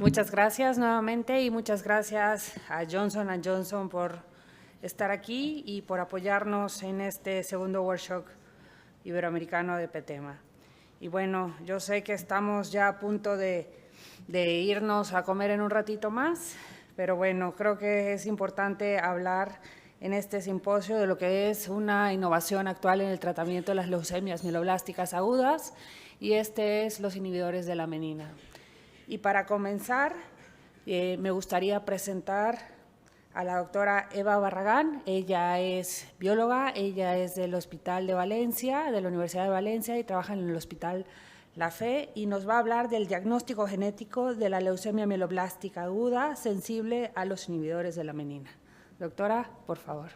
Muchas gracias nuevamente y muchas gracias a Johnson & Johnson por estar aquí y por apoyarnos en este segundo workshop iberoamericano de PETEMA. Y bueno, yo sé que estamos ya a punto de irnos a comer en un ratito más, pero bueno, creo que es importante hablar en este simposio de lo que es una innovación actual en el tratamiento de las leucemias mieloblásticas agudas, y este es los inhibidores de la menina. Y para comenzar, me gustaría presentar a la doctora Eva Barragán. Ella es bióloga, ella es del Hospital de Valencia, de la Universidad de Valencia, y trabaja en el Hospital La Fe, y nos va a hablar del diagnóstico genético de la leucemia mieloblástica aguda sensible a los inhibidores de la menina. Doctora, por favor.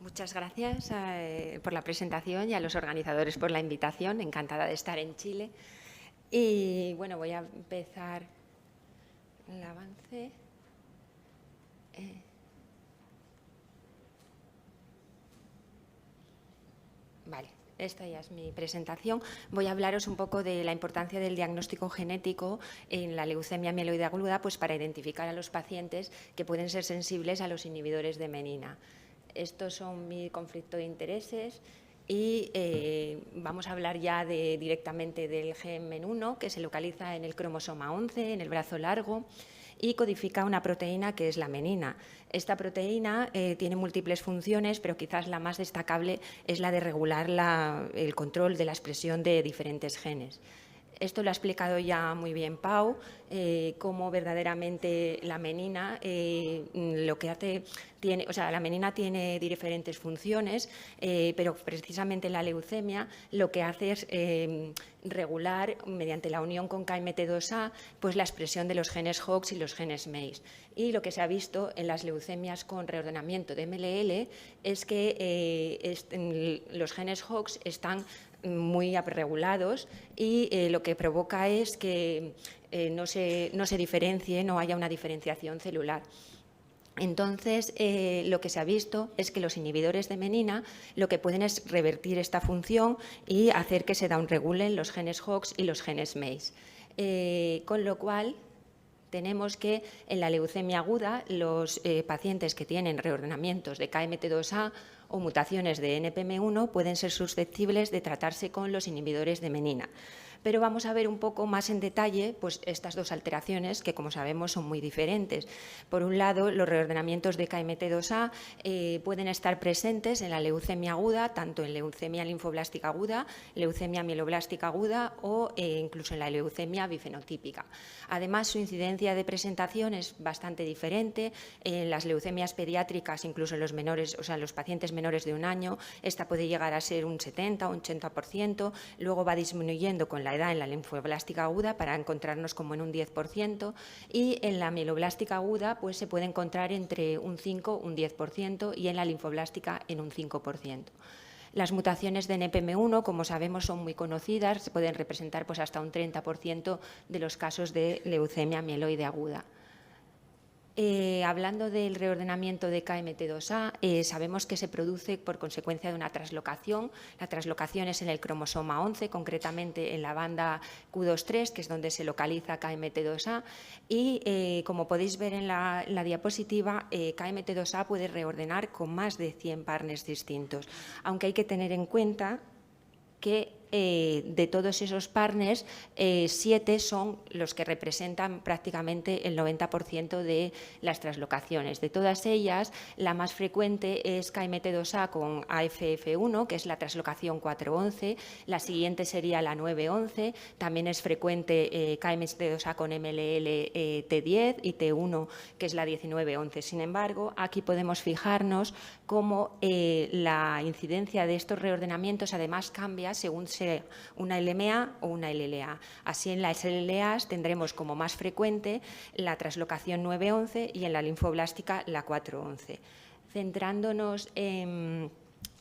Muchas gracias por la presentación y a los organizadores por la invitación. Encantada de estar en Chile. Y bueno, voy a empezar el avance. Vale, esta ya es mi presentación. Voy a hablaros un poco de la importancia del diagnóstico genético en la leucemia mieloide aguda, pues para identificar a los pacientes que pueden ser sensibles a los inhibidores de menina. Estos son mi conflicto de intereses y vamos a hablar ya directamente del gen MEN1, que se localiza en el cromosoma 11, en el brazo largo, y codifica una proteína que es la menina. Esta proteína tiene múltiples funciones, pero quizás la más destacable es la de regular el control de la expresión de diferentes genes. Esto lo ha explicado ya muy bien Pau, cómo verdaderamente la menina lo que hace, la menina tiene diferentes funciones, pero precisamente la leucemia lo que hace es regular mediante la unión con KMT2A pues la expresión de los genes Hox y los genes MEIS. Y lo que se ha visto en las leucemias con reordenamiento de MLL es que los genes Hox están muy regulados y lo que provoca es que no se diferencie, no haya una diferenciación celular. Entonces, lo que se ha visto es que los inhibidores de menina lo que pueden es revertir esta función y hacer que se downregulen los genes Hox y los genes MEIS. Con lo cual, tenemos que en la leucemia aguda los pacientes que tienen reordenamientos de KMT2A o mutaciones de NPM1 pueden ser susceptibles de tratarse con los inhibidores de menina. Pero vamos a ver un poco más en detalle pues, estas dos alteraciones que, como sabemos, son muy diferentes. Por un lado, los reordenamientos de KMT2A pueden estar presentes en la leucemia aguda, tanto en leucemia linfoblástica aguda, leucemia mieloblástica aguda o incluso en la leucemia bifenotípica. Además, su incidencia de presentación es bastante diferente. En las leucemias pediátricas, incluso en los menores, o sea, en los pacientes menores de un año, esta puede llegar a ser un 70 o un 80%, luego va disminuyendo con la edad en la linfoblástica aguda para encontrarnos como en un 10%, y en la mieloblástica aguda pues se puede encontrar entre un 5 o un 10% y en la linfoblástica en un 5%. Las mutaciones de NPM1, como sabemos, son muy conocidas, se pueden representar pues, hasta un 30% de los casos de leucemia mieloide aguda. Hablando del reordenamiento de KMT2A, sabemos que se produce por consecuencia de una translocación. La translocación es en el cromosoma 11, concretamente en la banda Q23, que es donde se localiza KMT2A. Y como podéis ver en la diapositiva, KMT2A puede reordenar con más de 100 partners distintos, aunque hay que tener en cuenta que de todos esos partners, 7 son los que representan prácticamente el 90% de las translocaciones. De todas ellas, la más frecuente es KMT2A con AFF1, que es la translocación 411, la siguiente sería la 911, también es frecuente KMT2A con MLL T10 y T1, que es la 1911. Sin embargo, aquí podemos fijarnos cómo la incidencia de estos reordenamientos además cambia según sea una LMA o una LLA. Así, en las LLAs tendremos como más frecuente la translocación 911 y en la linfoblástica la 411. Centrándonos en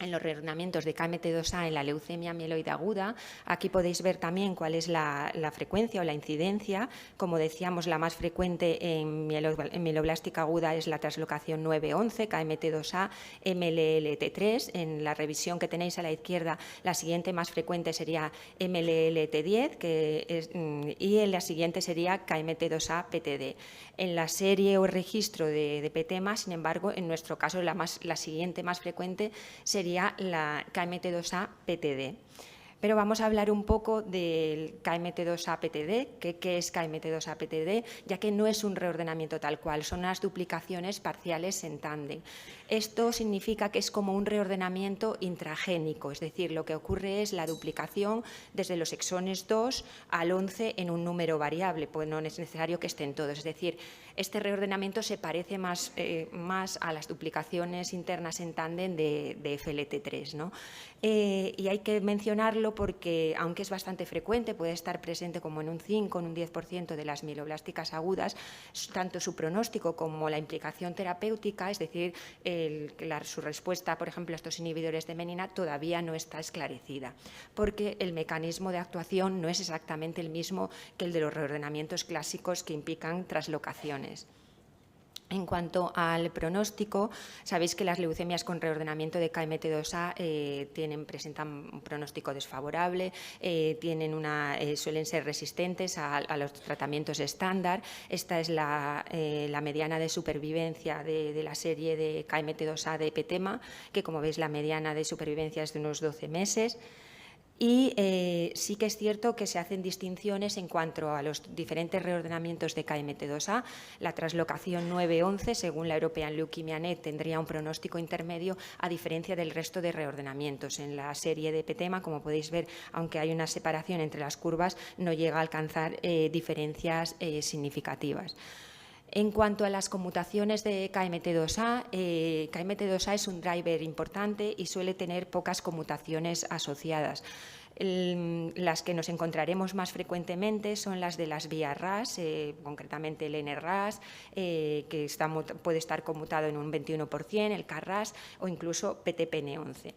en los reordenamientos de KMT2A en la leucemia mieloide aguda. Aquí podéis ver también cuál es la frecuencia o la incidencia. Como decíamos, la más frecuente en mieloblástica aguda es la translocación 9-11, KMT2A, MLLT3. En la revisión que tenéis a la izquierda, la siguiente más frecuente sería MLLT10 y en la siguiente sería KMT2A PTD. En la serie o registro de PTEMA, sin embargo, en nuestro caso la siguiente más frecuente sería la KMT2A PTD. Pero vamos a hablar un poco del KMT2A PTD, qué es KMT2A PTD, ya que no es un reordenamiento tal cual, son unas duplicaciones parciales en tándem. Esto significa que es como un reordenamiento intragénico, es decir, lo que ocurre es la duplicación desde los exones 2 al 11 en un número variable, pues no es necesario que estén todos, es decir, este reordenamiento se parece más a las duplicaciones internas en tándem de FLT3, ¿no? Y hay que mencionarlo porque, aunque es bastante frecuente, puede estar presente como en un 5 o en un 10% de las mieloblásticas agudas, tanto su pronóstico como la implicación terapéutica, es decir, su respuesta, por ejemplo, a estos inhibidores de menin todavía no está esclarecida, porque el mecanismo de actuación no es exactamente el mismo que el de los reordenamientos clásicos que implican translocaciones. En cuanto al pronóstico, sabéis que las leucemias con reordenamiento de KMT2A presentan un pronóstico desfavorable, suelen ser resistentes a los tratamientos estándar. Esta es la mediana de supervivencia de la serie de KMT2A de PTEMA, que como veis la mediana de supervivencia es de unos 12 meses. Y sí que es cierto que se hacen distinciones en cuanto a los diferentes reordenamientos de KMT2A. La translocación 9-11, según la European Leukemia Net, tendría un pronóstico intermedio a diferencia del resto de reordenamientos. En la serie de PTEMA, como podéis ver, aunque hay una separación entre las curvas, no llega a alcanzar diferencias significativas. En cuanto a las conmutaciones de KMT2A, KMT2A es un driver importante y suele tener pocas conmutaciones asociadas. Las que nos encontraremos más frecuentemente son las de las vías RAS, concretamente el NRAS, que puede estar conmutado en un 21%, el KRAS o incluso PTPN11.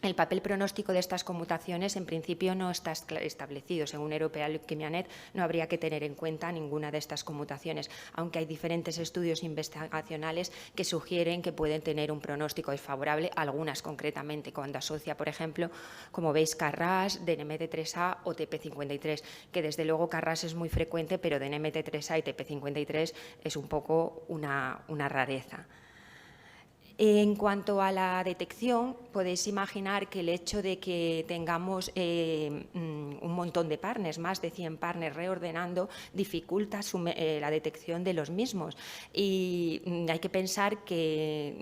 El papel pronóstico de estas conmutaciones en principio no está establecido. Según European Leukemia Net, no habría que tener en cuenta ninguna de estas conmutaciones, aunque hay diferentes estudios investigacionales que sugieren que pueden tener un pronóstico desfavorable, algunas concretamente, cuando asocia, por ejemplo, como veis, KRAS, DNMT3A o TP53, que desde luego KRAS es muy frecuente, pero DNMT3A y TP53 es un poco una rareza. En cuanto a la detección, podéis imaginar que el hecho de que tengamos un montón de partners, más de 100 partners reordenando, dificulta la detección de los mismos. Y hay que pensar que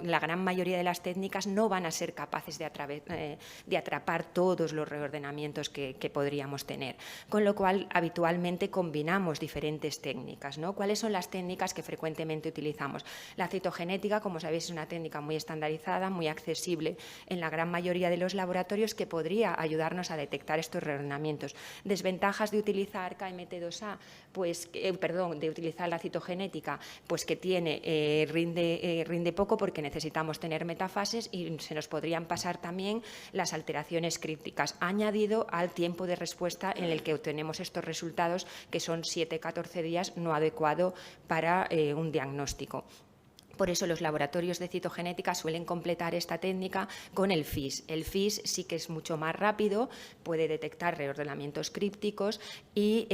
la gran mayoría de las técnicas no van a ser capaces de atrapar todos los reordenamientos que podríamos tener. Con lo cual, habitualmente combinamos diferentes técnicas, ¿no? ¿Cuáles son las técnicas que frecuentemente utilizamos? La citogenética, como sabéis, es una técnica muy estandarizada, muy accesible en la gran mayoría de los laboratorios, que podría ayudarnos a detectar estos reordenamientos. Desventajas de utilizar KMT2A, de utilizar la citogenética, pues que rinde poco porque necesitamos tener metafases y se nos podrían pasar también las alteraciones críticas, añadido al tiempo de respuesta en el que obtenemos estos resultados, que son 7-14 días, no adecuado para un diagnóstico. Por eso los laboratorios de citogenética suelen completar esta técnica con el FIS. El FIS sí que es mucho más rápido, puede detectar reordenamientos crípticos y,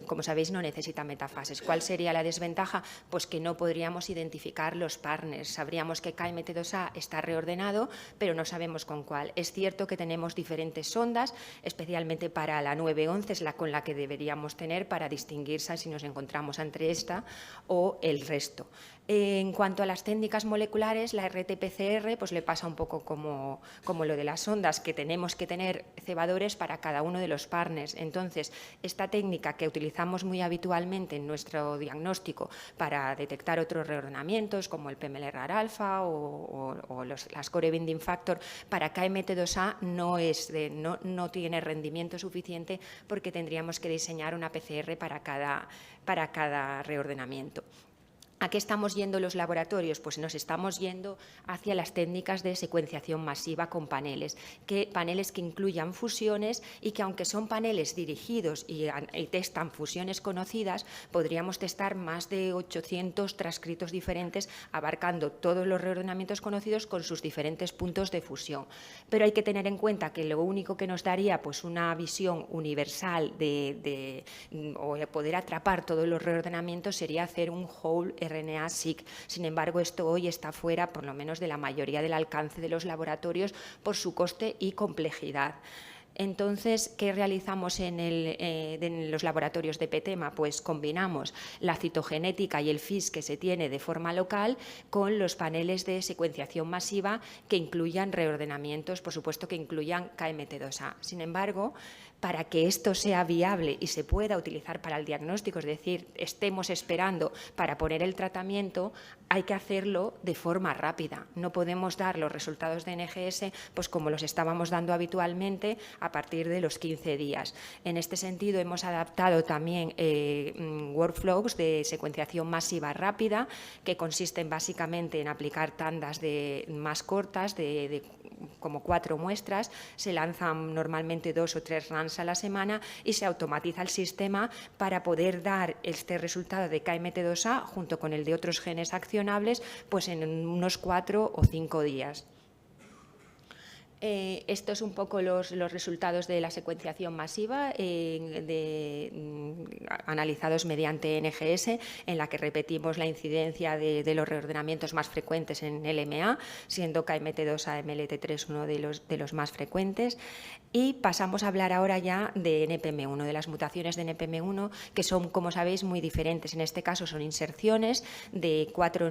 como sabéis, no necesita metafases. ¿Cuál sería la desventaja? Pues que no podríamos identificar los partners. Sabríamos que KMT2A está reordenado, pero no sabemos con cuál. Es cierto que tenemos diferentes sondas, especialmente para la 911, es la con la que deberíamos tener para distinguirse si nos encontramos entre esta o el resto. En cuanto a las técnicas moleculares, la RT-PCR pues le pasa un poco como lo de las sondas, que tenemos que tener cebadores para cada uno de los partners. Entonces, esta técnica que utilizamos muy habitualmente en nuestro diagnóstico para detectar otros reordenamientos, como el PMLR-alfa o las Core Binding Factor, para KMT2A no tiene rendimiento suficiente, porque tendríamos que diseñar una PCR para cada reordenamiento. ¿A qué estamos yendo los laboratorios? Pues nos estamos yendo hacia las técnicas de secuenciación masiva con paneles que incluyan fusiones y que, aunque son paneles dirigidos y testan fusiones conocidas, podríamos testar más de 800 transcritos diferentes abarcando todos los reordenamientos conocidos con sus diferentes puntos de fusión. Pero hay que tener en cuenta que lo único que nos daría pues, una visión universal o poder atrapar todos los reordenamientos sería hacer un whole RNA-seq. Sin embargo, esto hoy está fuera, por lo menos, de la mayoría del alcance de los laboratorios por su coste y complejidad. Entonces, ¿qué realizamos en los laboratorios de PETEMA? Pues combinamos la citogenética y el FISH que se tiene de forma local con los paneles de secuenciación masiva que incluyan reordenamientos, por supuesto que incluyan KMT2A. Sin embargo, para que esto sea viable y se pueda utilizar para el diagnóstico, es decir, estemos esperando para poner el tratamiento, hay que hacerlo de forma rápida. No podemos dar los resultados de NGS pues como los estábamos dando habitualmente a partir de los 15 días. En este sentido, hemos adaptado también workflows de secuenciación masiva rápida que consisten básicamente en aplicar tandas más cortas de como 4 muestras, se lanzan normalmente 2 o 3 runs a la semana y se automatiza el sistema para poder dar este resultado de KMT2A junto con el de otros genes accionables pues en unos 4 o 5 días. Esto es un poco los resultados de la secuenciación masiva analizados mediante NGS, en la que repetimos la incidencia de los reordenamientos más frecuentes en LMA, siendo KMT2A MLT3 uno de los más frecuentes. Y pasamos a hablar ahora ya de NPM1, de las mutaciones de NPM1, que son, como sabéis, muy diferentes. En este caso son inserciones de 4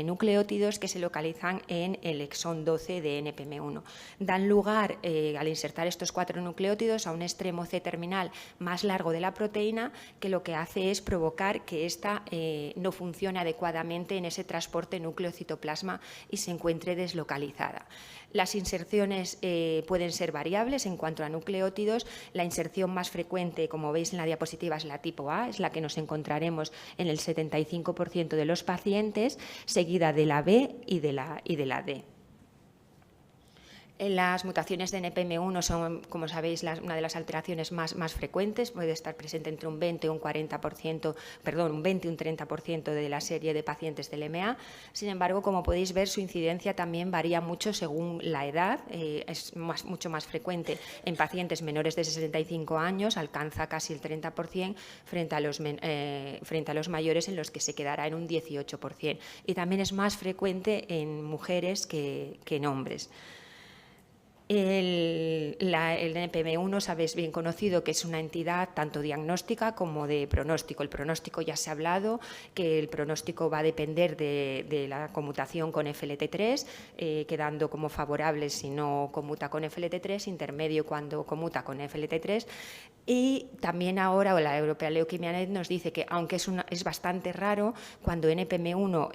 nucleótidos que se localizan en el exón 12 de NPM1. Dan lugar, al insertar estos 4 nucleótidos, a un extremo C terminal más largo de la proteína, que lo que hace es provocar que ésta no funcione adecuadamente en ese transporte núcleo-citoplasma y se encuentre deslocalizada. Las inserciones pueden ser variables en cuanto a nucleótidos. La inserción más frecuente, como veis en la diapositiva, es la tipo A, es la que nos encontraremos en el 75% de los pacientes, seguida de la B y de la D. Las mutaciones de NPM1 son, como sabéis, una de las alteraciones más frecuentes. Puede estar presente entre un 20 y un 40%, un 20 y un 30% de la serie de pacientes del LMA. Sin embargo, como podéis ver, su incidencia también varía mucho según la edad. Es mucho más frecuente en pacientes menores de 65 años, alcanza casi el 30%, frente a los mayores, en los que se quedará en un 18%. Y también es más frecuente en mujeres que en hombres. El NPM1 sabéis bien conocido que es una entidad tanto diagnóstica como de pronóstico. El pronóstico ya se ha hablado, que el pronóstico va a depender de la conmutación con FLT3, quedando como favorable si no conmuta con FLT3, intermedio cuando conmuta con FLT3. Y también ahora la European Leukemia Net nos dice que, aunque es bastante raro, cuando NPM1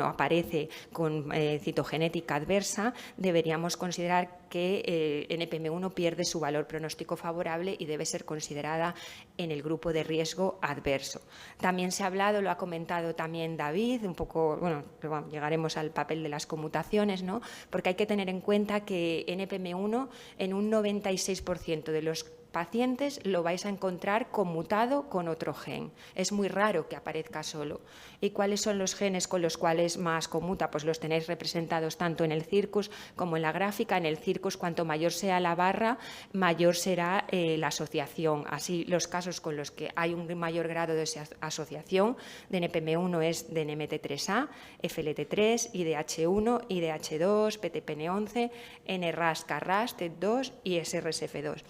aparece con citogenética adversa, deberíamos considerar que NPM1 pierde su valor pronóstico favorable y debe ser considerada en el grupo de riesgo adverso. También se ha hablado, lo ha comentado también David, un poco, llegaremos al papel de las conmutaciones, ¿no? Porque hay que tener en cuenta que NPM1 en un 96% de los pacientes lo vais a encontrar conmutado con otro gen. Es muy raro que aparezca solo. ¿Y cuáles son los genes con los cuales más conmuta? Pues los tenéis representados tanto en el circus como en la gráfica. En el circus, cuanto mayor sea la barra, mayor será la asociación. Así, los casos con los que hay un mayor grado de asociación de NPM1 es de NMT3A, FLT3, IDH1, IDH2, PTPN11, NRAS, KRAS, TET2 y SRSF2.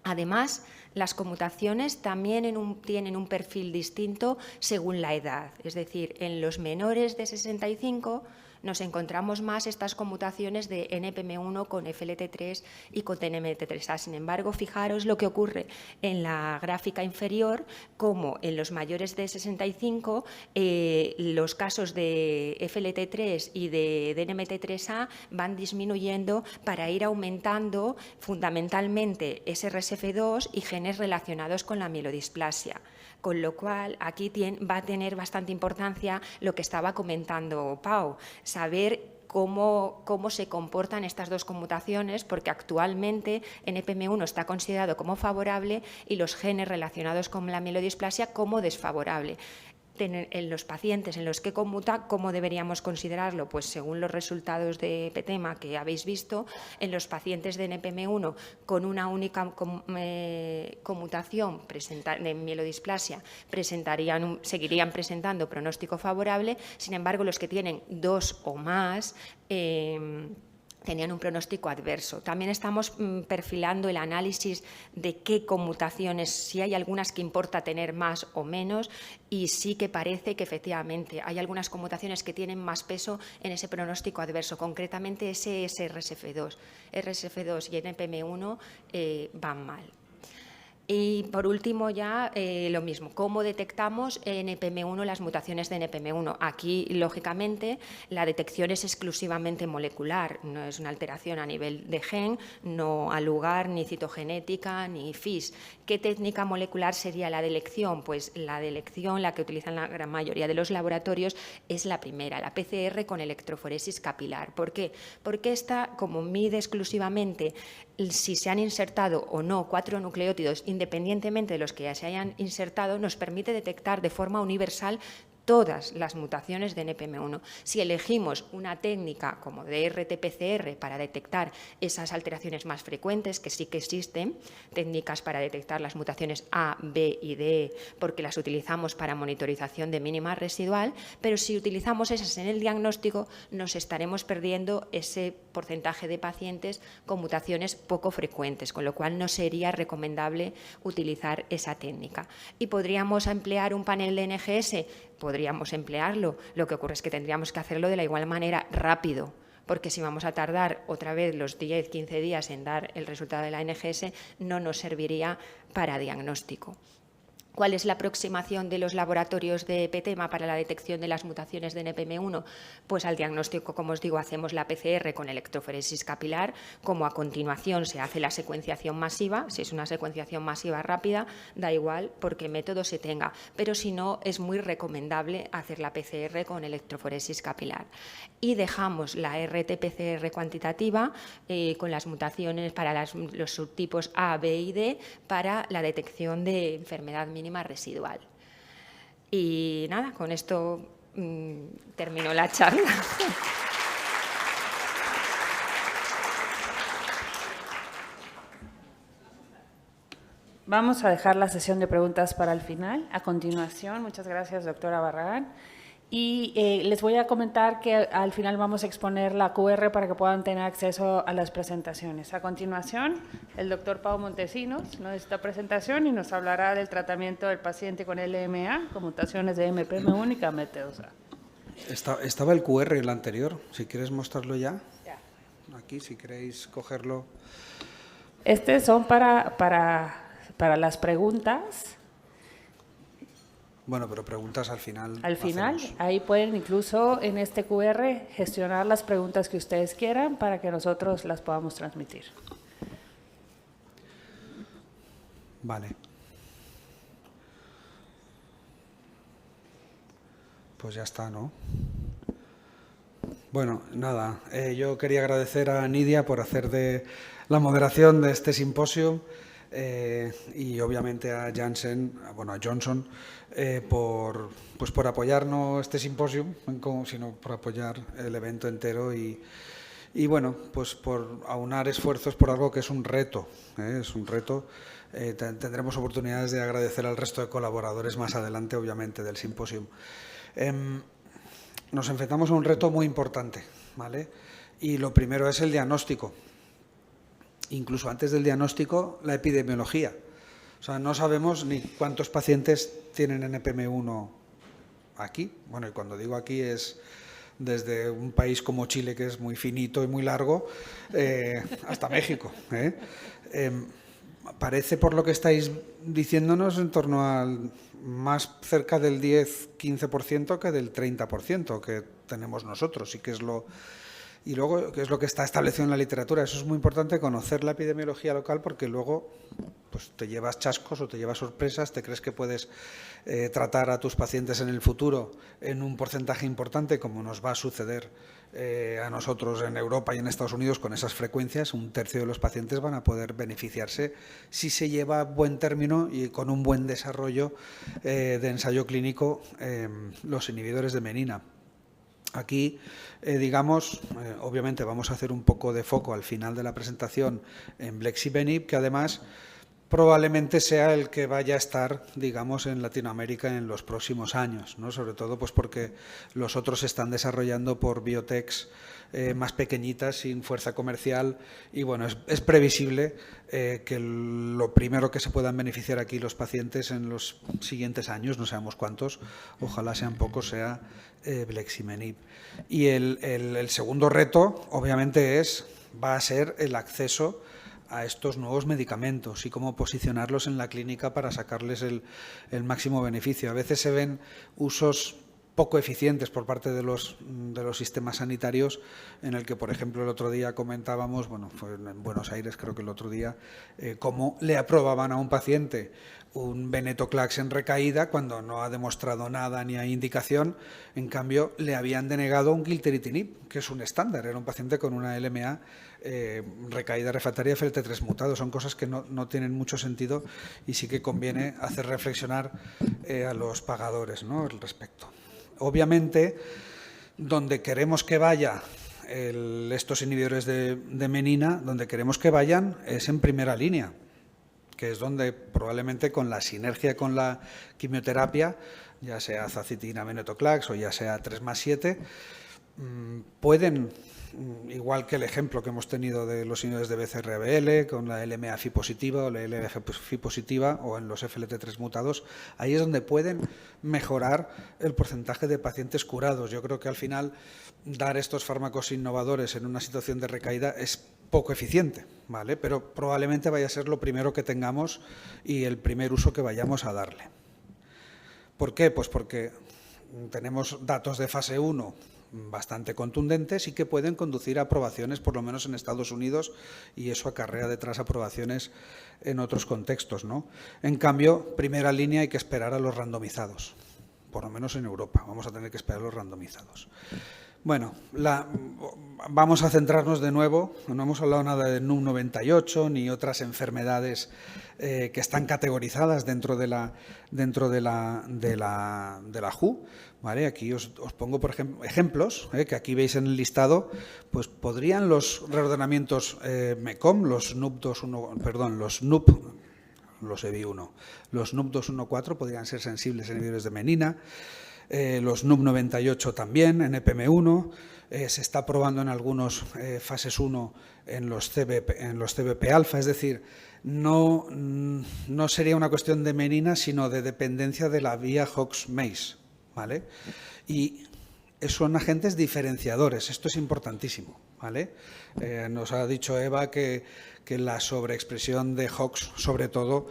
Además, las conmutaciones también tienen un perfil distinto según la edad. Es decir, en los menores de 65 nos encontramos más estas conmutaciones de NPM1 con FLT3 y con TNMT3A. Sin embargo, fijaros lo que ocurre en la gráfica inferior, como en los mayores de 65, los casos de FLT3 y de DNMT3A van disminuyendo para ir aumentando fundamentalmente SRSF2 y genes relacionados con la mielodisplasia. Con lo cual, aquí va a tener bastante importancia lo que estaba comentando Pau, saber cómo se comportan estas dos conmutaciones, porque actualmente NPM1 está considerado como favorable y los genes relacionados con la mielodisplasia como desfavorable. En los pacientes en los que conmuta, ¿cómo deberíamos considerarlo? Pues según los resultados de PETEMA que habéis visto, en los pacientes de NPM1 con una única conmutación de mielodisplasia seguirían presentando pronóstico favorable. Sin embargo, los que tienen dos o más tenían un pronóstico adverso. También estamos perfilando el análisis de qué conmutaciones, si hay algunas que importa tener más o menos, y sí que parece que efectivamente hay algunas conmutaciones que tienen más peso en ese pronóstico adverso, concretamente ese SRSF2. RSF2 y NPM1 van mal. Y por último ya lo mismo, ¿cómo detectamos en NPM1 las mutaciones de NPM1? Aquí, lógicamente, la detección es exclusivamente molecular, no es una alteración a nivel de gen, no al lugar ni citogenética ni FIS. ¿Qué técnica molecular sería la de elección? Pues la de elección, la que utilizan la gran mayoría de los laboratorios, es la primera, la PCR con electroforesis capilar. ¿Por qué? Porque esta, como mide exclusivamente si se han insertado o no 4 nucleótidos, independientemente de los que ya se hayan insertado, nos permite detectar de forma universal todas las mutaciones de NPM1. Si elegimos una técnica como de RT-PCR para detectar esas alteraciones más frecuentes, que sí que existen, técnicas para detectar las mutaciones A, B y D, porque las utilizamos para monitorización de mínima residual, pero si utilizamos esas en el diagnóstico, nos estaremos perdiendo ese porcentaje de pacientes con mutaciones poco frecuentes, con lo cual no sería recomendable utilizar esa técnica. ¿Y podríamos emplear un panel de NGS? Podríamos emplearlo, lo que ocurre es que tendríamos que hacerlo de la igual manera rápido, porque si vamos a tardar otra vez los 10-15 días en dar el resultado de la NGS, no nos serviría para diagnóstico. ¿Cuál es la aproximación de los laboratorios de PETEMA para la detección de las mutaciones de NPM1? Pues al diagnóstico, como os digo, hacemos la PCR con electroforesis capilar, como a continuación se hace la secuenciación masiva. Si es una secuenciación masiva rápida, da igual por qué método se tenga, pero si no, es muy recomendable hacer la PCR con electroforesis capilar. Y dejamos la RT-PCR cuantitativa con las mutaciones para los subtipos A, B y D para la detección de enfermedad mínima residual. Y nada, con esto termino la charla. Vamos a dejar la sesión de preguntas para el final. A continuación, muchas gracias, doctora Barragán. Y les voy a comentar que al final vamos a exponer la QR para que puedan tener acceso a las presentaciones. A continuación, el doctor Pau Montesinos nos da esta presentación y nos hablará del tratamiento del paciente con LMA, con mutaciones de MPM1 y KMT2A. Estaba el QR en la anterior, si quieres mostrarlo ya. Aquí, si queréis cogerlo. Son para las preguntas. Bueno, pero preguntas al final. Al final, ahí pueden incluso en este QR gestionar las preguntas que ustedes quieran para que nosotros las podamos transmitir. Vale. Pues ya está, ¿no? Bueno, nada, yo quería agradecer a Nidia por hacer de la moderación de este simposio y obviamente a Johnson por apoyarnos este simposio, sino por apoyar el evento entero y bueno, pues por aunar esfuerzos por algo que es un reto, es un reto. Tendremos oportunidades de agradecer al resto de colaboradores más adelante, obviamente, del simposio. Nos enfrentamos a un reto muy importante, ¿vale? Y lo primero es el diagnóstico. Incluso antes del diagnóstico, la epidemiología. O sea, no sabemos ni cuántos pacientes tienen NPM1 aquí. Bueno, y cuando digo aquí es desde un país como Chile, que es muy finito y muy largo, hasta México. Parece, por lo que estáis diciéndonos, en torno al más cerca del 10-15% que del 30% que tenemos nosotros, y luego, ¿qué es lo que está establecido en la literatura? Eso es muy importante, conocer la epidemiología local, porque luego pues, te llevas chascos o te llevas sorpresas, te crees que puedes tratar a tus pacientes en el futuro en un porcentaje importante, como nos va a suceder a nosotros en Europa y en Estados Unidos con esas frecuencias. Un tercio de los pacientes van a poder beneficiarse si se lleva a buen término y con un buen desarrollo de ensayo clínico los inhibidores de menina. Aquí, obviamente vamos a hacer un poco de foco al final de la presentación en Blexibenib, que además probablemente sea el que vaya a estar, digamos, en Latinoamérica en los próximos años, ¿no? Sobre todo pues porque los otros se están desarrollando por biotechs más pequeñitas, sin fuerza comercial, y bueno, es previsible que lo primero que se puedan beneficiar aquí los pacientes en los siguientes años, no sabemos cuántos, ojalá sean pocos, sea Blexibenib. Y el segundo reto, obviamente, va a ser el acceso a estos nuevos medicamentos y cómo posicionarlos en la clínica para sacarles el máximo beneficio. A veces se ven usos poco eficientes por parte de los sistemas sanitarios, en el que, por ejemplo, el otro día comentábamos, bueno, fue en Buenos Aires creo que el otro día, cómo le aprobaban a un paciente un venetoclax en recaída cuando no ha demostrado nada ni hay indicación. En cambio, le habían denegado un gilteritinib, que es un estándar, era un paciente con una LMA recaída refractaria FLT3 mutado. Son cosas que no tienen mucho sentido y sí que conviene hacer reflexionar a los pagadores, ¿no?, al respecto. Obviamente, donde queremos que vaya estos inhibidores de menina, donde queremos que vayan es en primera línea, que es donde probablemente con la sinergia con la quimioterapia, ya sea azacitidina venetoclax o ya sea 3+7, pueden, igual que el ejemplo que hemos tenido de los inhibidores de BCR-ABL, con la LMA-FI positiva o la LMA-FI positiva, o en los FLT3 mutados, ahí es donde pueden mejorar el porcentaje de pacientes curados. Yo creo que al final dar estos fármacos innovadores en una situación de recaída es poco eficiente, ¿vale? Pero probablemente vaya a ser lo primero que tengamos y el primer uso que vayamos a darle. ¿Por qué? Pues porque tenemos datos de fase 1 bastante contundentes y que pueden conducir a aprobaciones, por lo menos en Estados Unidos, y eso acarrea detrás aprobaciones en otros contextos, ¿no? En cambio, primera línea hay que esperar a los randomizados, por lo menos en Europa, vamos a tener que esperar a los randomizados. Bueno, vamos a centrarnos de nuevo, no hemos hablado nada de NUP98 ni otras enfermedades que están categorizadas dentro de la WHO, ¿vale? Aquí os pongo, por ejemplo, ejemplos, que aquí veis en el listado. Pues podrían los reordenamientos MECOM, los NUP214 podrían ser sensibles a inhibidores de menina. Los NUP98 también, NPM1, se está probando en algunos fases 1 en los CBP-alfa, es decir, no sería una cuestión de menina, sino de dependencia de la vía Hox-Mace, ¿vale? Y son agentes diferenciadores, esto es importantísimo, ¿vale? Nos ha dicho Eva que la sobreexpresión de Hox, sobre todo,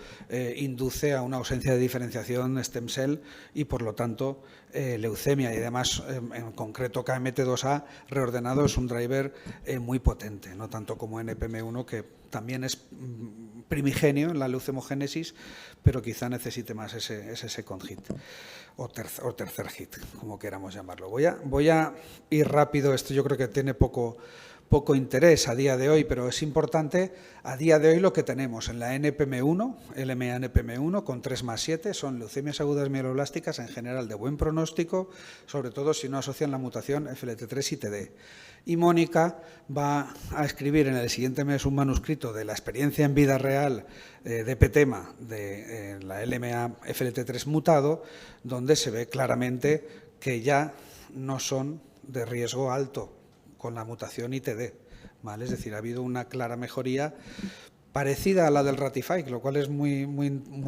induce a una ausencia de diferenciación stem cell y, por lo tanto, leucemia. Y además, en concreto, KMT2A reordenado es un driver muy potente, no tanto como NPM1, que también es primigenio en la leucemogénesis, pero quizá necesite más ese second hit o tercer hit, como queramos llamarlo. Voy a ir rápido, esto yo creo que tiene poco interés a día de hoy, pero es importante. A día de hoy lo que tenemos en la NPM1, LMA NPM1 con 3+7, son leucemias agudas mieloblásticas en general de buen pronóstico, sobre todo si no asocian la mutación FLT3 y TD. Y Mónica va a escribir en el siguiente mes un manuscrito de la experiencia en vida real de PETEMA de la LMA FLT3 mutado, donde se ve claramente que ya no son de riesgo alto con la mutación ITD, ¿vale? Es decir, ha habido una clara mejoría parecida a la del Ratific, lo cual es muy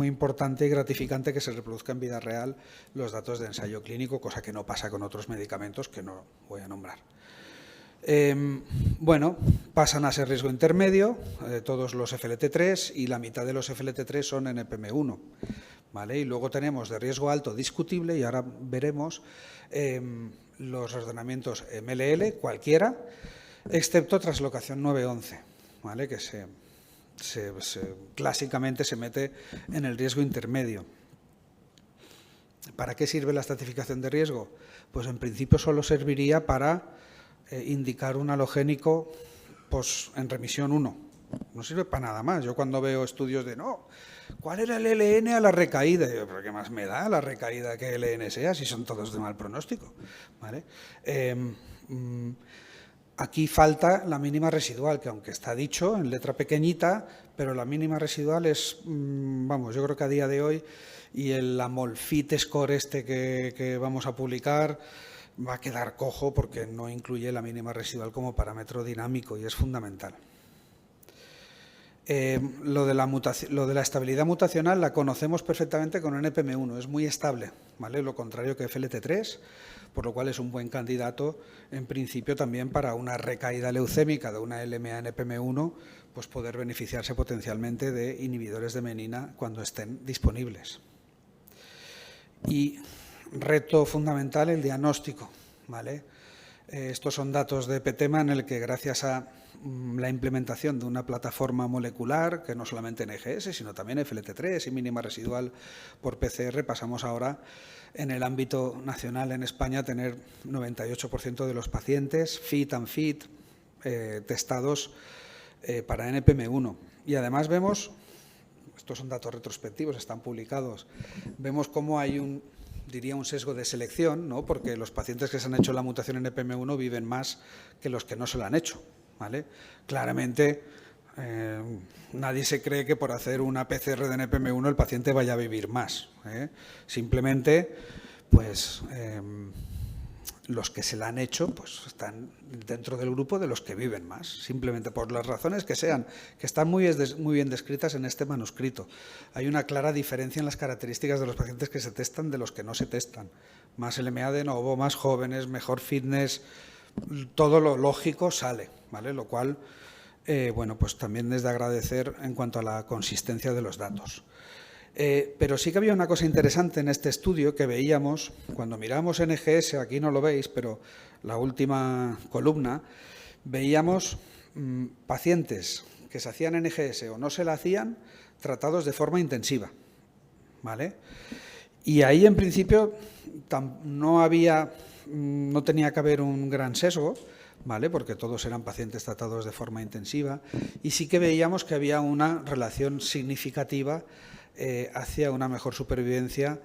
importante y gratificante que se reproduzca en vida real los datos de ensayo clínico, cosa que no pasa con otros medicamentos que no voy a nombrar. Bueno, pasan a ser riesgo intermedio todos los FLT3 y la mitad de los FLT3 son NPM1. ¿Vale? Y luego tenemos de riesgo alto discutible y ahora veremos los ordenamientos MLL, cualquiera, excepto translocación 911, ¿vale? Que clásicamente se mete en el riesgo intermedio. ¿Para qué sirve la estratificación de riesgo? Pues en principio solo serviría para indicar un halogénico pues, en remisión 1. No sirve para nada más. Yo cuando veo estudios de no, ¿cuál era el LN a la recaída? Yo, ¿pero qué más me da la recaída que LN sea si son todos de mal pronóstico? ¿Vale? Aquí falta la mínima residual, que aunque está dicho en letra pequeñita, pero la mínima residual es, vamos, yo creo que a día de hoy, y el AMOLFIT score este que vamos a publicar va a quedar cojo porque no incluye la mínima residual como parámetro dinámico y es fundamental. Lo de la estabilidad mutacional la conocemos perfectamente con NPM1, es muy estable, ¿vale? Lo contrario que FLT3, por lo cual es un buen candidato en principio también para una recaída leucémica de una LMA NPM1, pues poder beneficiarse potencialmente de inhibidores de menina cuando estén disponibles. Y reto fundamental, el diagnóstico, ¿vale? Estos son datos de PTEMA en el que gracias a la implementación de una plataforma molecular, que no solamente en EGS, sino también FLT3 y mínima residual por PCR, pasamos ahora en el ámbito nacional en España a tener 98% de los pacientes fit and fit testados para NPM1. Y además vemos, estos son datos retrospectivos, están publicados, vemos cómo hay diría un sesgo de selección, ¿no? Porque los pacientes que se han hecho la mutación en NPM1 viven más que los que no se la han hecho, ¿vale? Claramente, nadie se cree que por hacer una PCR de NPM1 el paciente vaya a vivir más, ¿eh? Simplemente, pues, los que se la han hecho pues están dentro del grupo de los que viven más, simplemente por las razones que sean, que están muy bien descritas en este manuscrito. Hay una clara diferencia en las características de los pacientes que se testan de los que no se testan. Más LMA de novo, más jóvenes, mejor fitness, todo lo lógico sale, ¿vale? Lo cual, bueno, pues también es de agradecer en cuanto a la consistencia de los datos. Pero sí que había una cosa interesante en este estudio que veíamos, cuando miramos NGS, aquí no lo veis, pero la última columna, veíamos pacientes que se hacían NGS o no se la hacían, tratados de forma intensiva, ¿vale? Y ahí en principio no tenía que haber un gran sesgo, ¿vale? Porque todos eran pacientes tratados de forma intensiva, y sí que veíamos que había una relación significativa hacia una mejor supervivencia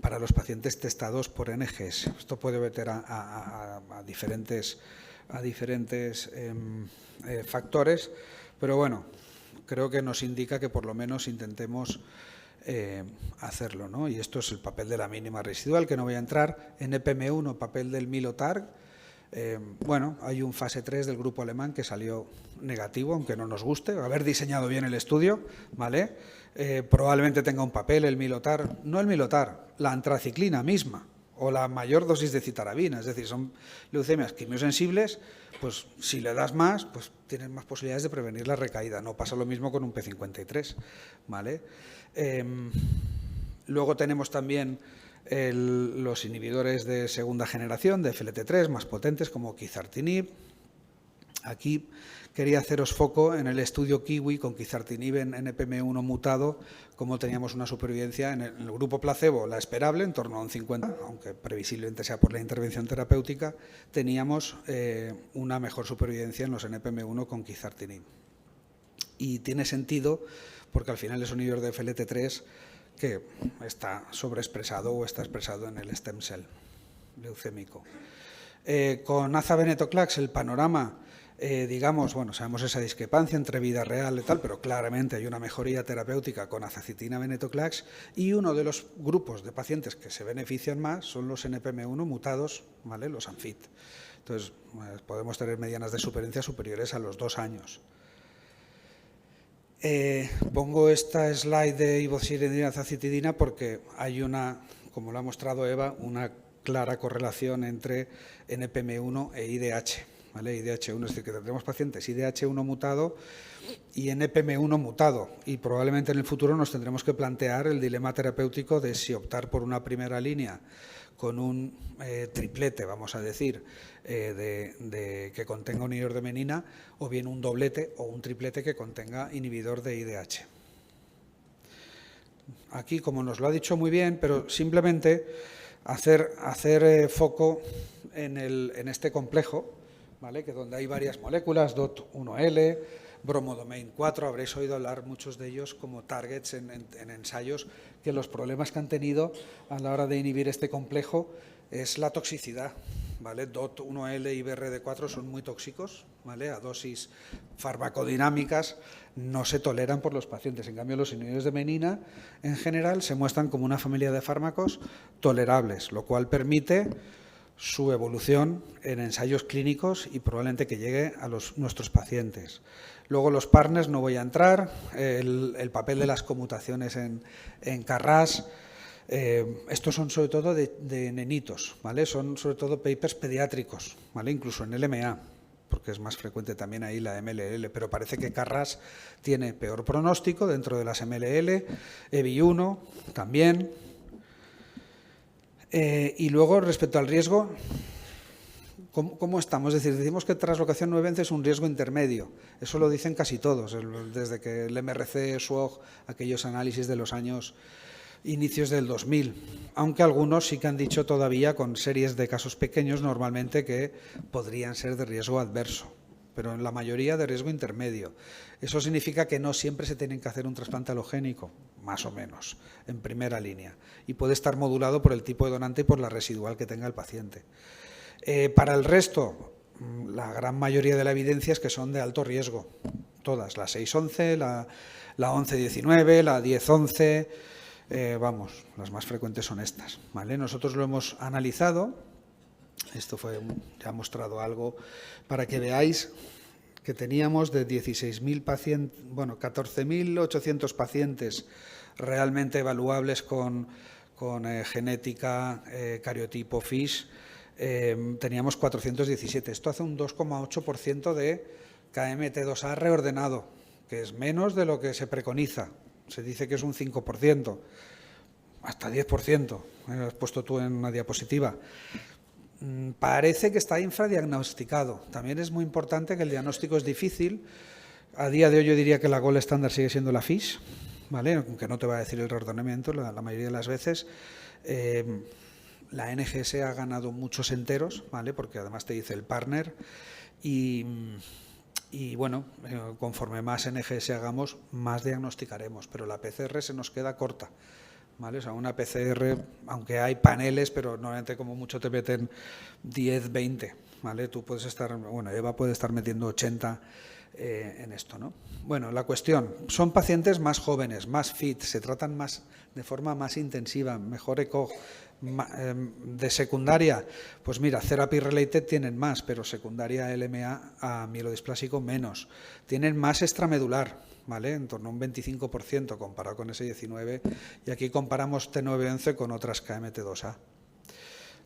para los pacientes testados por NGS. Esto puede meter a diferentes factores, pero bueno, creo que nos indica que por lo menos intentemos hacerlo, ¿no? Y esto es el papel de la mínima residual, que no voy a entrar. En NPM1, papel del Mylotarg. Bueno, hay un fase 3 del grupo alemán que salió negativo, aunque no nos guste, haber diseñado bien el estudio, ¿vale? Probablemente tenga un papel el Mylotarg, no el Mylotarg, la antraciclina misma o la mayor dosis de citarabina, es decir, son leucemias quimiosensibles, pues si le das más, pues tienes más posibilidades de prevenir la recaída. No pasa lo mismo con un P53, ¿vale? Luego tenemos también los inhibidores de segunda generación de FLT3 más potentes como quizartinib. Aquí quería haceros foco en el estudio Kiwi con quizartinib en NPM1 mutado, cómo teníamos una supervivencia en el grupo placebo, la esperable, en torno a un 50, aunque previsiblemente sea por la intervención terapéutica, teníamos una mejor supervivencia en los NPM1 con quizartinib. Y tiene sentido porque al final es un inhibidor de FLT3 que está sobreexpresado o está expresado en el stem cell leucémico. Con aza-venetoclax el panorama, digamos, bueno, sabemos esa discrepancia entre vida real y tal, pero claramente hay una mejoría terapéutica con azacitina-venetoclax, y uno de los grupos de pacientes que se benefician más son los NPM1 mutados, ¿vale? Los ANFIT. Entonces, podemos tener medianas de supervivencia superiores a los 2 años. Pongo esta slide de ivosidenina zacitidina porque hay una, como lo ha mostrado Eva, una clara correlación entre NPM1 e IDH, ¿vale? IDH1, es decir, que tendremos pacientes IDH1 mutado y NPM1 mutado, y probablemente en el futuro nos tendremos que plantear el dilema terapéutico de si optar por una primera línea con un triplete, vamos a decir, que contenga un inhibidor de menina, o bien un doblete o un triplete que contenga inhibidor de IDH. Aquí, como nos lo ha dicho muy bien, pero simplemente hacer foco en este complejo, ¿vale? Que donde hay varias moléculas, DOT1L, bromodomain 4, habréis oído hablar muchos de ellos como targets en ensayos, que los problemas que han tenido a la hora de inhibir este complejo es la toxicidad, ¿vale? DOT1L y BRD4 son muy tóxicos, ¿vale? A dosis farmacodinámicas no se toleran por los pacientes. En cambio, los inhibidores de menina en general se muestran como una familia de fármacos tolerables, lo cual permite su evolución en ensayos clínicos y probablemente que llegue a nuestros pacientes. Luego los partners, no voy a entrar, el papel de las conmutaciones en CARRAS, estos son sobre todo de nenitos, ¿vale? Son sobre todo papers pediátricos, ¿vale? Incluso en LMA, porque es más frecuente también ahí la MLL, pero parece que CARRAS tiene peor pronóstico dentro de las MLL, EBI1 también. Y luego, respecto al riesgo, ¿cómo estamos? Es decir, decimos que traslocación 9-11 es un riesgo intermedio. Eso lo dicen casi todos, desde que el MRC, SWOG, aquellos análisis de los años inicios del 2000. Aunque algunos sí que han dicho todavía, con series de casos pequeños, normalmente que podrían ser de riesgo adverso, pero en la mayoría de riesgo intermedio. Eso significa que no siempre se tiene que hacer un trasplante alogénico, más o menos, en primera línea, y puede estar modulado por el tipo de donante y por la residual que tenga el paciente. Para el resto, la gran mayoría de la evidencia es que son de alto riesgo, todas, la 6-11, la 11-19, la 10-11, vamos, las más frecuentes son estas, ¿vale? Nosotros lo hemos analizado, esto ya ha mostrado algo para que veáis que teníamos de 16.000 pacientes, bueno, 14.800 pacientes realmente evaluables con genética, cariotipo FISH, teníamos 417. Esto hace un 2,8% de KMT2A reordenado, que es menos de lo que se preconiza. Se dice que es un 5%, hasta 10%, has puesto tú en una diapositiva. Parece que está infradiagnosticado. También es muy importante que el diagnóstico es difícil. A día de hoy yo diría que la gold estándar sigue siendo la FISH, ¿vale? Aunque no te va a decir el reordenamiento la mayoría de las veces. La NGS ha ganado muchos enteros, ¿vale? Porque además te dice el partner y bueno, conforme más NGS hagamos, más diagnosticaremos, pero la PCR se nos queda corta, ¿vale? O sea, una PCR, aunque hay paneles, pero normalmente como mucho te meten 10, 20, ¿vale? Tú puedes estar, bueno, Eva puede estar metiendo 80 en esto, ¿no? Bueno, la cuestión, son pacientes más jóvenes, más fit, se tratan más de forma más intensiva, mejor eco. De secundaria, pues mira, therapy related tienen más, pero secundaria LMA a mielodisplásico menos. Tienen más extramedular, ¿vale? En torno a un 25% comparado con ese 19, y aquí comparamos T911 con otras KMT2A.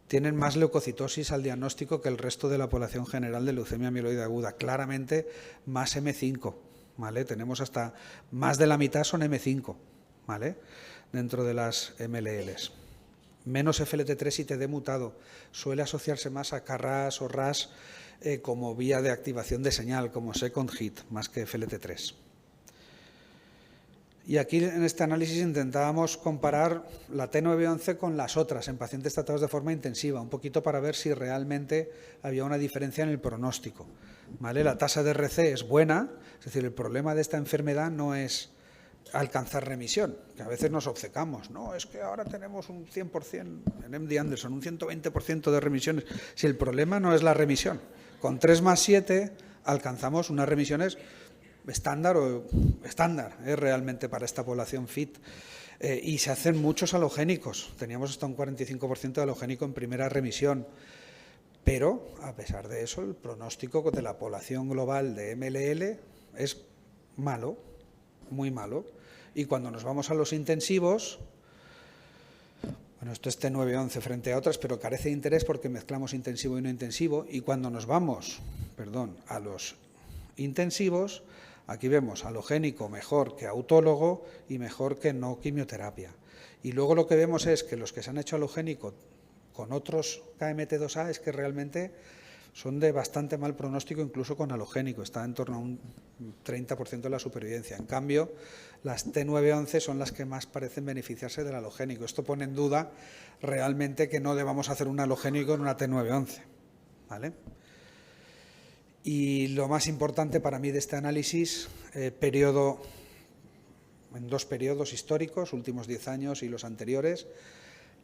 Tienen más leucocitosis al diagnóstico que el resto de la población general de leucemia mieloide aguda, claramente más M5, ¿vale? Tenemos hasta más de la mitad son M5, ¿vale? Dentro de las MLLs. Menos FLT3 y TD mutado. Suele asociarse más a CARRAS o RAS como vía de activación de señal, como second hit, más que FLT3. Y aquí en este análisis intentábamos comparar la T911 con las otras en pacientes tratados de forma intensiva, un poquito para ver si realmente había una diferencia en el pronóstico, ¿vale? La tasa de RC es buena, es decir, el problema de esta enfermedad no es alcanzar remisión, que a veces nos obcecamos, no, es que ahora tenemos un 100% en MD Anderson, un 120% de remisiones. Si el problema no es la remisión, con 3+7 alcanzamos unas remisiones estándar realmente para esta población fit, y se hacen muchos halogénicos, teníamos hasta un 45% de halogénico en primera remisión, pero a pesar de eso el pronóstico de la población global de MLL es malo. muy malo. Y cuando nos vamos a los intensivos, bueno, esto es T911 frente a otras, pero carece de interés porque mezclamos intensivo y no intensivo. Y cuando nos vamos, a los intensivos, aquí vemos alogénico mejor que autólogo y mejor que no quimioterapia. Y luego lo que vemos es que los que se han hecho alogénico con otros KMT2A es que realmente son de bastante mal pronóstico, incluso con halogénico, está en torno a un 30% de la supervivencia. En cambio, las T911 son las que más parecen beneficiarse del halogénico. Esto pone en duda realmente que no debamos hacer un halogénico en una T911, ¿vale? Y lo más importante para mí de este análisis, en dos periodos históricos, últimos 10 años y los anteriores,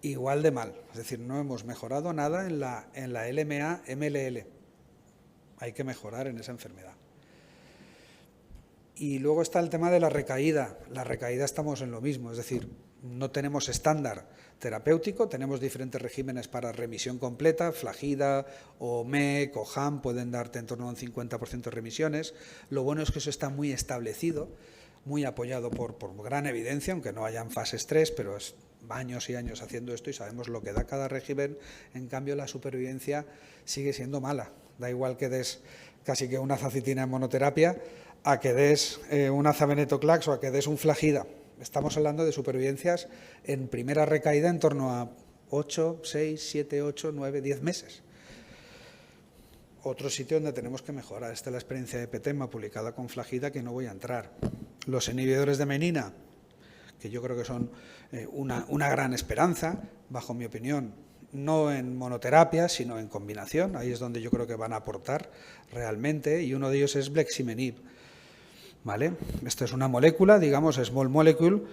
igual de mal. Es decir, no hemos mejorado nada en la LMA-MLL. Hay que mejorar en esa enfermedad. Y luego está el tema de la recaída. La recaída estamos en lo mismo, es decir, no tenemos estándar terapéutico, tenemos diferentes regímenes para remisión completa, Flagida o MEC o HAM pueden darte en torno a un 50% de remisiones. Lo bueno es que eso está muy establecido, muy apoyado por gran evidencia, aunque no hayan fases 3, pero es años y años haciendo esto y sabemos lo que da cada régimen. En cambio, la supervivencia sigue siendo mala. Da igual que des casi que una azacitina en monoterapia, a que des una azavenetoclax o a que des un Flagida. Estamos hablando de supervivencias en primera recaída en torno a 8, 6, 7, 8, 9, 10 meses. Otro sitio donde tenemos que mejorar. Esta es la experiencia de PETEMA publicada con Flagida, que no voy a entrar. Los inhibidores de menina, que yo creo que son una gran esperanza, bajo mi opinión, no en monoterapia, sino en combinación. Ahí es donde yo creo que van a aportar realmente, y uno de ellos es Bleximenib. ¿Vale? Esto es una molécula, digamos, small molecule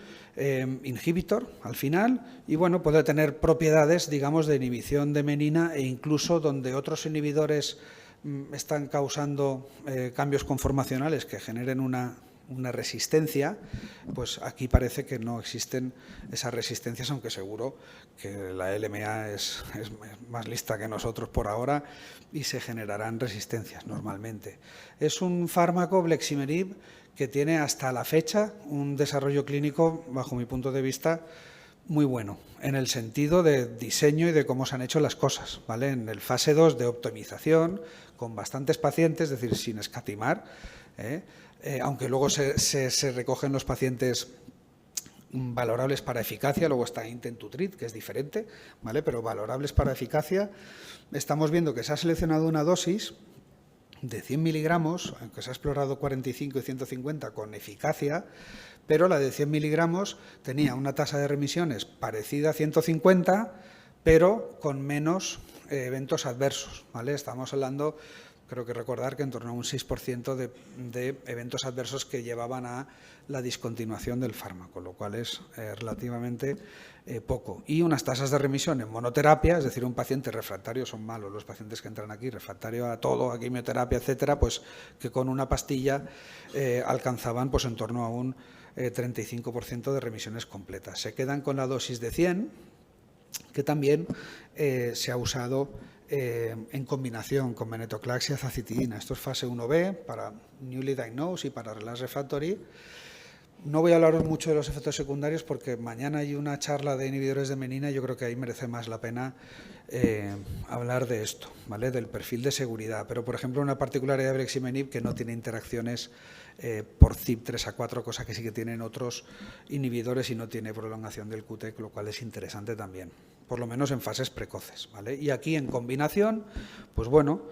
inhibitor al final, y bueno, puede tener propiedades, digamos, de inhibición de menina e incluso donde otros inhibidores están causando cambios conformacionales que generen una resistencia, pues aquí parece que no existen esas resistencias, aunque seguro que la LMA es más lista que nosotros por ahora y se generarán resistencias normalmente. Es un fármaco, Bleximenib, que tiene hasta la fecha un desarrollo clínico, bajo mi punto de vista, muy bueno, en el sentido de diseño y de cómo se han hecho las cosas, ¿vale? En el fase 2 de optimización, con bastantes pacientes, es decir, sin escatimar, aunque luego se recogen los pacientes valorables para eficacia, luego está Intent to Treat, que es diferente, ¿vale? Pero valorables para eficacia. Estamos viendo que se ha seleccionado una dosis de 100 miligramos, aunque se ha explorado 45 y 150 con eficacia, pero la de 100 miligramos tenía una tasa de remisiones parecida a 150, pero con menos eventos adversos, ¿vale? Estamos hablando, creo que recordar que en torno a un 6% de eventos adversos que llevaban a la discontinuación del fármaco, lo cual es relativamente poco. Y unas tasas de remisión en monoterapia, es decir, un paciente refractario, son malos los pacientes que entran aquí, refractario a todo, a quimioterapia, etcétera, pues que con una pastilla alcanzaban pues en torno a un 35% de remisiones completas. Se quedan con la dosis de 100, que también se ha usado en combinación con venetoclax y azacitidina. Esto es fase 1B para newly diagnosed y para relapse refractory. No voy a hablaros mucho de los efectos secundarios porque mañana hay una charla de inhibidores de menina y yo creo que ahí merece más la pena hablar de esto, ¿vale? Del perfil de seguridad. Pero, por ejemplo, una particularidad de Bleximenib que no tiene interacciones por CYP3A4, cosa que sí que tienen otros inhibidores y no tiene prolongación del QT, lo cual es interesante también, por lo menos en fases precoces, ¿vale? Y aquí en combinación, pues bueno,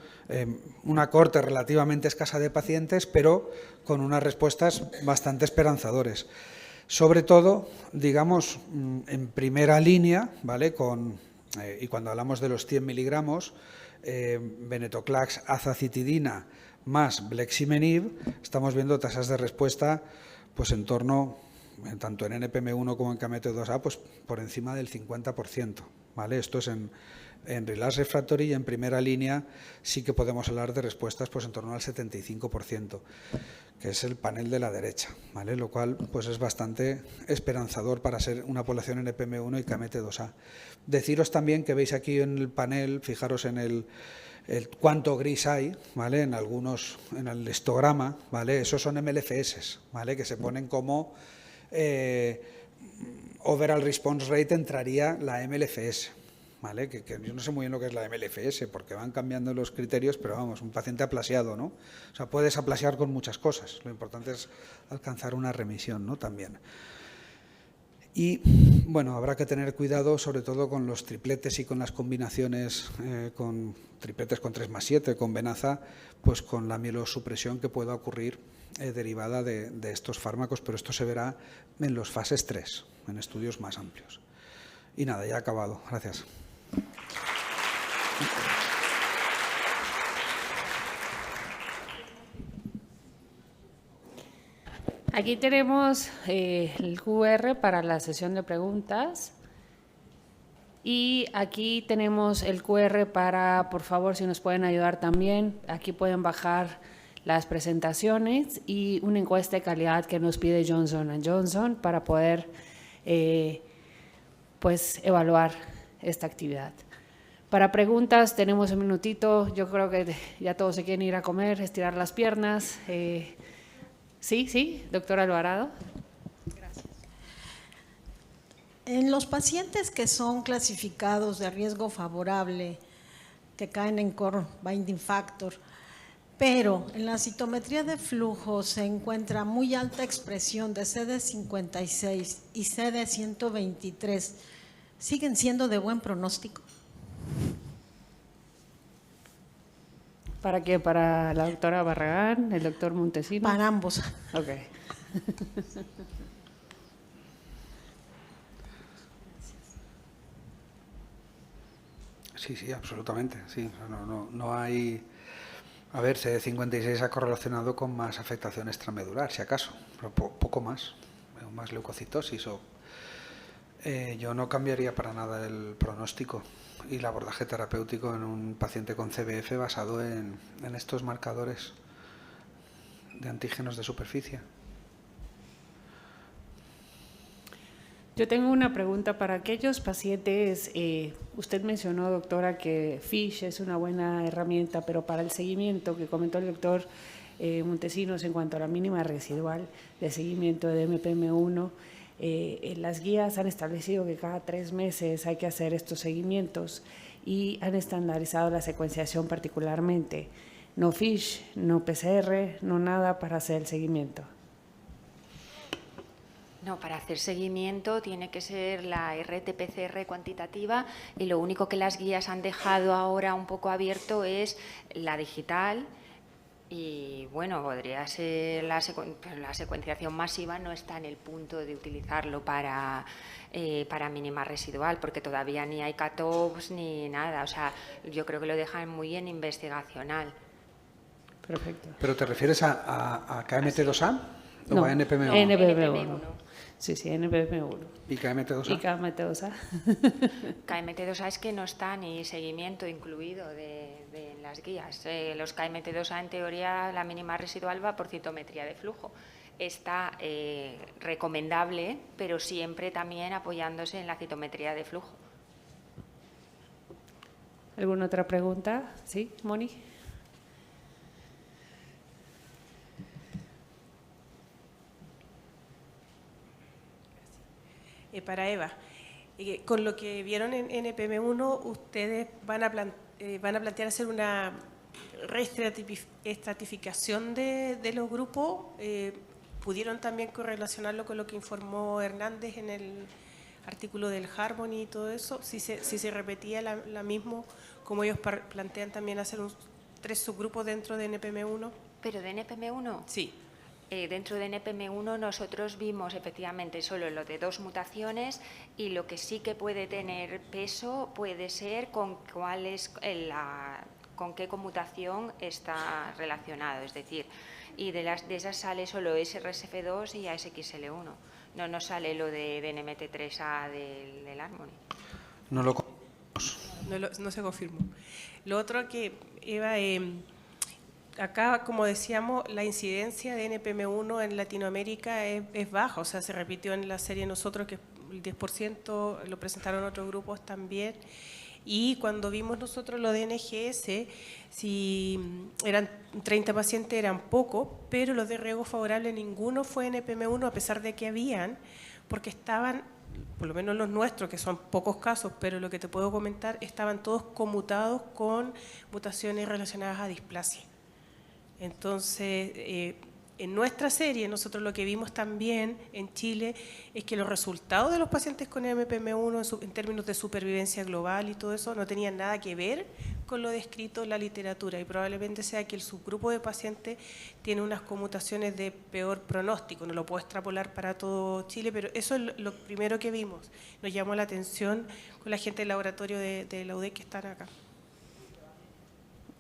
una cohorte relativamente escasa de pacientes, pero con unas respuestas bastante esperanzadores. Sobre todo, digamos, en primera línea, ¿vale? Y cuando hablamos de los 100 miligramos, venetoclax, azacitidina más Bleximenib, estamos viendo tasas de respuesta pues en torno, tanto en NPM1 como en KMT2A, pues por encima del 50%, ¿vale? Esto es en relapse refractory y en primera línea sí que podemos hablar de respuestas pues en torno al 75%, que es el panel de la derecha, ¿vale? Lo cual pues es bastante esperanzador para ser una población NPM1 y KMT2A. Deciros también que veis aquí en el panel, fijaros en cuánto gris hay, ¿vale? En el histograma, ¿vale? Esos son MLFS, ¿vale? Que se ponen como overall response rate, entraría la MLFS, ¿vale? Que yo no sé muy bien lo que es la MLFS, porque van cambiando los criterios, pero vamos, un paciente aplasiado, ¿no? O sea, puedes aplasiar con muchas cosas, lo importante es alcanzar una remisión, ¿no? También. Y, bueno, habrá que tener cuidado sobre todo con los tripletes y con las combinaciones, con tripletes con 3+7, con venaza, pues con la mielosupresión que pueda ocurrir derivada de estos fármacos, pero esto se verá en los fases 3, en estudios más amplios. Y nada, ya he acabado. Gracias. Aquí tenemos el QR para la sesión de preguntas y aquí tenemos el QR para, por favor, si nos pueden ayudar también, aquí pueden bajar las presentaciones y una encuesta de calidad que nos pide Johnson & Johnson para poder pues evaluar esta actividad. Para preguntas tenemos un minutito, yo creo que ya todos se quieren ir a comer, estirar las piernas. Sí, doctora Alvarado. Gracias. En los pacientes que son clasificados de riesgo favorable, que caen en core binding factor, pero en la citometría de flujo se encuentra muy alta expresión de CD56 y CD123, ¿siguen siendo de buen pronóstico? ¿Para qué? ¿Para la doctora Barragán, el doctor Montesino? Para ambos. Ok. Sí, absolutamente. Sí. No hay… A ver, CD56 ha correlacionado con más afectación extramedular, si acaso, pero poco más, más leucocitosis. Yo no cambiaría para nada el pronóstico y el abordaje terapéutico en un paciente con CBF basado en estos marcadores de antígenos de superficie. Yo tengo una pregunta para aquellos pacientes. Usted mencionó, doctora, que FISH es una buena herramienta, pero para el seguimiento que comentó el doctor Montesinos en cuanto a la mínima residual de seguimiento de MPM1, las guías han establecido que cada 3 meses hay que hacer estos seguimientos y han estandarizado la secuenciación particularmente. No FISH, no PCR, no nada para hacer el seguimiento. No, para hacer seguimiento tiene que ser la RT-PCR cuantitativa y lo único que las guías han dejado ahora un poco abierto es la digital y, bueno, podría ser la secuenciación masiva, no está en el punto de utilizarlo para mínima residual porque todavía ni hay cutoffs ni nada, o sea, yo creo que lo dejan muy en investigacional. Perfecto. ¿Pero te refieres a KMT2A o No, a NPM1? NPM1. Sí, NPM1. ¿Y KMT2A? Y KMT2A. KMT2A es que no está ni seguimiento incluido en las guías. Los KMT2A, en teoría, la mínima residual va por citometría de flujo. Está recomendable, pero siempre también apoyándose en la citometría de flujo. ¿Alguna otra pregunta? ¿Sí, Moni? Para Eva, con lo que vieron en NPM1, ustedes van a plantear hacer una reestratificación de los grupos. ¿Pudieron también correlacionarlo con lo que informó Hernández en el artículo del Harmony y todo eso? Si se repetía la mismo, como ellos plantean también hacer 3 subgrupos dentro de NPM1. ¿Pero de NPM1? Sí. Dentro de NPM1 nosotros vimos efectivamente solo lo de 2 mutaciones y lo que sí que puede tener peso puede ser con con qué conmutación está relacionado, es decir, y de esas sale solo SRSF2 y ASXL1, no nos sale lo de NMT3A del Harmony. No lo No se confirmó. Lo otro que, Eva, acá, como decíamos, la incidencia de NPM1 en Latinoamérica es baja, o sea, se repitió en la serie nosotros que el 10%, lo presentaron otros grupos también. Y cuando vimos nosotros lo de NGS, si eran 30 pacientes eran pocos, pero los de riesgo favorable ninguno fue NPM1 a pesar de que habían, porque estaban, por lo menos los nuestros, que son pocos casos, pero lo que te puedo comentar, estaban todos conmutados con mutaciones relacionadas a displasia. Entonces, en nuestra serie, nosotros lo que vimos también en Chile es que los resultados de los pacientes con MPM1 en términos de supervivencia global y todo eso no tenían nada que ver con lo descrito en la literatura, y probablemente sea que el subgrupo de pacientes tiene unas conmutaciones de peor pronóstico. No lo puedo extrapolar para todo Chile, pero eso es lo primero que vimos. Nos llamó la atención con la gente del laboratorio de la UDEC que están acá.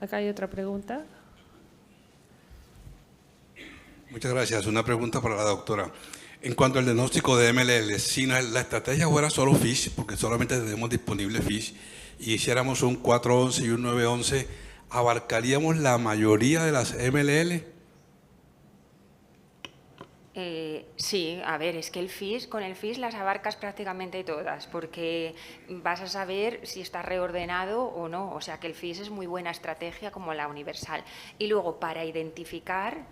Acá hay otra pregunta. Muchas gracias. Una pregunta para la doctora. En cuanto al diagnóstico de MLL, si la estrategia fuera solo FISH, porque solamente tenemos disponible FISH, y hiciéramos un 411 y un 911, ¿abarcaríamos la mayoría de las MLL? Sí, a ver, es que con el FISH las abarcas prácticamente todas, porque vas a saber si está reordenado o no, o sea que el FISH es muy buena estrategia como la universal. Y luego para identificar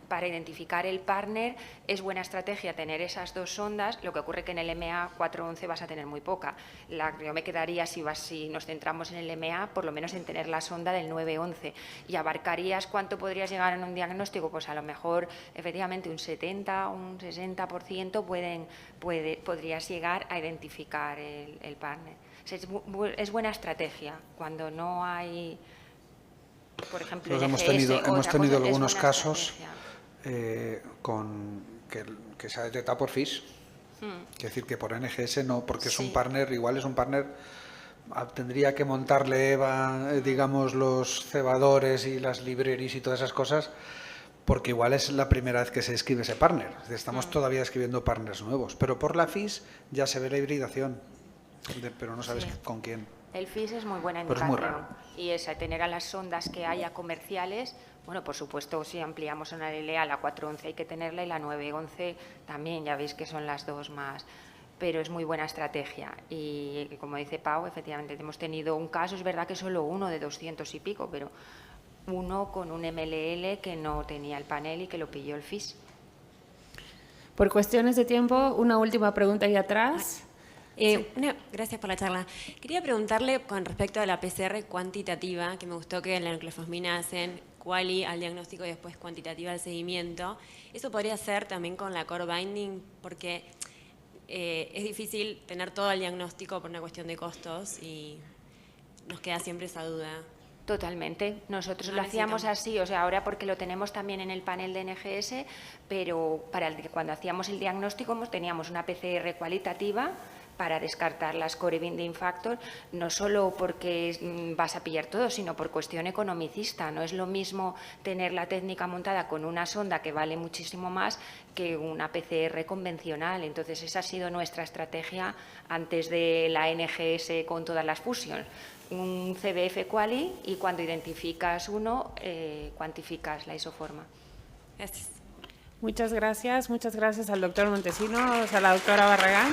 el partner es buena estrategia tener esas dos sondas, lo que ocurre que en el MA 411 vas a tener muy poca. Yo me quedaría, si nos centramos en el MA, por lo menos en tener la sonda del 911, y abarcarías cuánto podrías llegar en un diagnóstico, pues a lo mejor efectivamente un 70, un 60% podrías llegar a identificar el partner. Es buena estrategia cuando no hay, por ejemplo, hemos tenido algunos casos que se ha detectado por FISH, es decir, que por NGS no, porque es un partner, igual es un partner, tendría que montarle Eva, digamos, los cebadores y las libreries y todas esas cosas, porque igual es la primera vez que se escribe ese partner. Estamos todavía escribiendo partners nuevos, pero por la FISH ya se ve la hibridación, pero no sabes con quién. El FISH es muy buena Pero indicación. es muy raro. Y esa, tener a las sondas que haya comerciales, bueno, por supuesto, si ampliamos una LLA, la 411 hay que tenerla y la 911 también, ya veis que son las dos más, pero es muy buena estrategia. Y como dice Pau, efectivamente hemos tenido un caso, es verdad que solo uno de 200 y pico, pero uno con un MLL que no tenía el panel y que lo pilló el FISH. Por cuestiones de tiempo, una última pregunta ahí atrás. Gracias por la charla. Quería preguntarle con respecto a la PCR cuantitativa, que me gustó que en la nucleofosmina hacen quali al diagnóstico y después cuantitativa al seguimiento. ¿Eso podría ser también con la core binding? Porque es difícil tener todo el diagnóstico por una cuestión de costos y nos queda siempre esa duda. Totalmente. Nosotros lo hacíamos así, o sea, ahora porque lo tenemos también en el panel de NGS, pero cuando hacíamos el diagnóstico teníamos una PCR cualitativa para descartar las core binding factor, no solo porque vas a pillar todo, sino por cuestión economicista. No es lo mismo tener la técnica montada con una sonda que vale muchísimo más que una PCR convencional. Entonces, esa ha sido nuestra estrategia antes de la NGS con todas las fusiones. Un CBF quali y cuando identificas uno, cuantificas la isoforma. Gracias. Muchas gracias al doctor Montesinos, a la doctora Barragán.